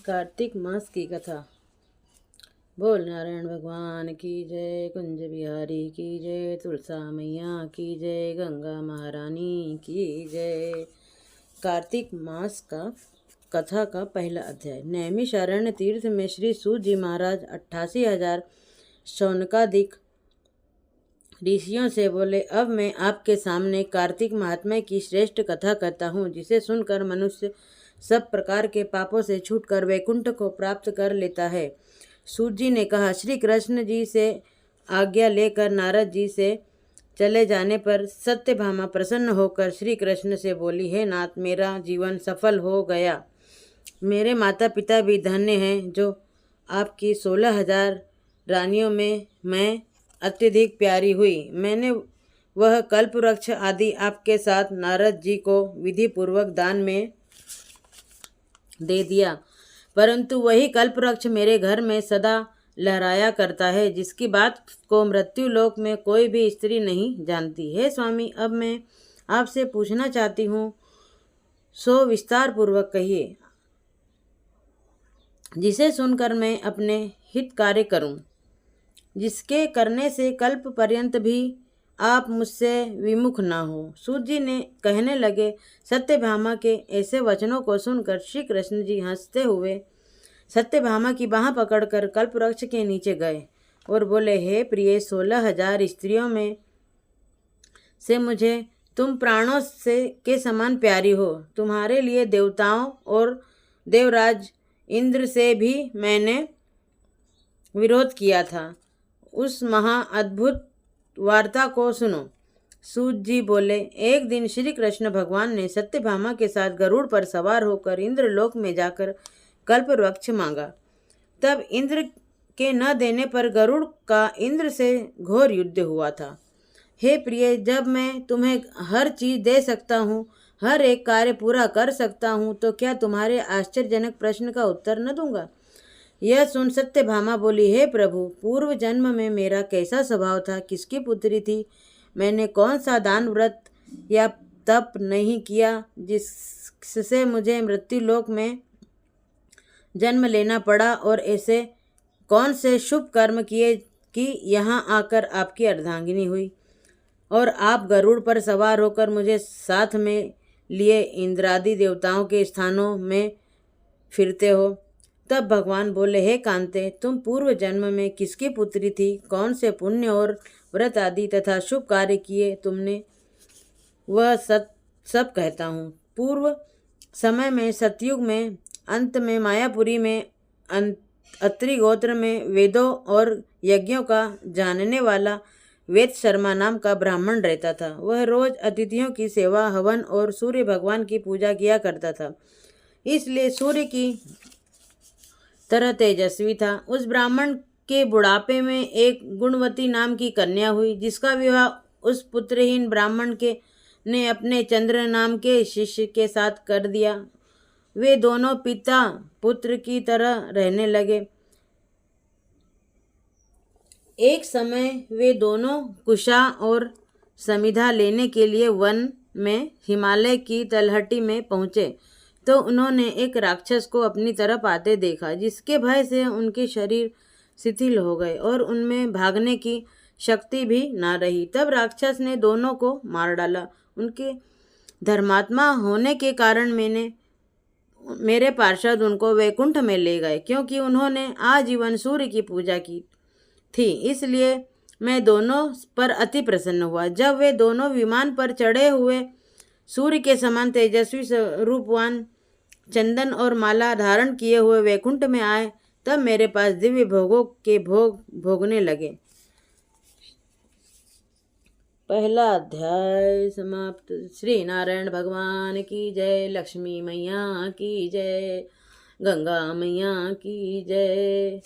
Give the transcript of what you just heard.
कार्तिक मास की कथा। बोल नारायण भगवान की जय, कुंज बिहारी की जय, तुलसा मैया की जय, गंगा महारानी की जय। कार्तिक मास का कथा का पहला अध्याय। नैमिषारण्य तीर्थ में श्री सूत जी महाराज 88,000 शौनकादिक ऋषियों से बोले, अब मैं आपके सामने कार्तिक महात्म्य की श्रेष्ठ कथा करता हूँ, जिसे सुनकर मनुष्य सब प्रकार के पापों से छूटकर वैकुंठ को प्राप्त कर लेता है। सूत जी ने कहा, श्री कृष्ण जी से आज्ञा लेकर नारद जी से चले जाने पर सत्यभामा प्रसन्न होकर श्री कृष्ण से बोली, हे नाथ, मेरा जीवन सफल हो गया। मेरे माता पिता भी धन्य हैं, जो आपकी 16,000 रानियों में मैं अत्यधिक प्यारी हुई। मैंने वह कल्पवृक्ष आदि आपके साथ नारद जी को विधि पूर्वक दान में दे दिया, परंतु वही कल्पवृक्ष मेरे घर में सदा लहराया करता है, जिसकी बात को मृत्यु लोक में कोई भी स्त्री नहीं जानती। हे स्वामी, अब मैं आपसे पूछना चाहती हूँ, सो विस्तार पूर्वक कहिए, जिसे सुनकर मैं अपने हित कार्य करूं, जिसके करने से कल्प पर्यंत भी आप मुझसे विमुख न हो। सूत जी ने कहने लगे, सत्यभामा के ऐसे वचनों को सुनकर श्री कृष्ण जी हंसते हुए सत्यभामा की बाह पकड़कर कल्पवृक्ष के नीचे गए और बोले, हे प्रिय, 16,000 स्त्रियों में से मुझे तुम प्राणों से के समान प्यारी हो। तुम्हारे लिए देवताओं और देवराज इंद्र से भी मैंने विरोध किया था। उस महा अद्भुत वार्ता को सुनो। सूत जी बोले, एक दिन श्री कृष्ण भगवान ने सत्यभामा के साथ गरुड़ पर सवार होकर इंद्रलोक में जाकर कल्पवृक्ष मांगा। तब इंद्र के न देने पर गरुड़ का इंद्र से घोर युद्ध हुआ था। हे प्रिय, जब मैं तुम्हें हर चीज दे सकता हूँ, हर एक कार्य पूरा कर सकता हूँ, तो क्या तुम्हारे आश्चर्यजनक प्रश्न का उत्तर न दूंगा? यह सुन सत्यभामा बोली, हे प्रभु, पूर्व जन्म में मेरा कैसा स्वभाव था, किसकी पुत्री थी, मैंने कौन सा दान व्रत या तप नहीं किया जिससे मुझे मृत्यु लोक में जन्म लेना पड़ा, और ऐसे कौन से शुभ कर्म किए कि यहाँ आकर आपकी अर्धांगिनी हुई और आप गरुड़ पर सवार होकर मुझे साथ में लिए इंद्रादि देवताओं के स्थानों में फिरते हो। तब भगवान बोले, हे कांते, तुम पूर्व जन्म में किसकी पुत्री थी, कौन से पुण्य और व्रत आदि तथा शुभ कार्य किए तुमने, वह सब कहता हूँ। पूर्व समय में सतयुग में, अंत में मायापुरी में, अत्रि गोत्र में वेदों और यज्ञों का जानने वाला वेद शर्मा नाम का ब्राह्मण रहता था। वह रोज अतिथियों की सेवा, हवन और सूर्य भगवान की पूजा किया करता था, इसलिए सूर्य की तरह तेजस्वी था। उस ब्राह्मण के बुढ़ापे में एक गुणवती नाम की कन्या हुई, जिसका विवाह उस पुत्रहीन ब्राह्मण के ने अपने चंद्र नाम के शिष्य के साथ कर दिया। वे दोनों पिता पुत्र की तरह रहने लगे। एक समय वे दोनों कुशा और समिधा लेने के लिए वन में हिमालय की तलहटी में पहुंचे, तो उन्होंने एक राक्षस को अपनी तरफ आते देखा, जिसके भय से उनके शरीर शिथिल हो गए और उनमें भागने की शक्ति भी ना रही। तब राक्षस ने दोनों को मार डाला। उनके धर्मात्मा होने के कारण मेरे पार्षद उनको वैकुंठ में ले गए, क्योंकि उन्होंने आजीवन सूर्य की पूजा की थी। इसलिए मैं दोनों पर अति प्रसन्न हुआ। जब वे दोनों विमान पर चढ़े हुए सूर्य के समान तेजस्वी रूपवान चंदन और माला धारण किए हुए वैकुंठ में आए, तब मेरे पास दिव्य भोगों के भोग भोगने लगे। पहला अध्याय समाप्त। श्री नारायण भगवान की जय, लक्ष्मी मैया की जय, गंगा मैया की जय।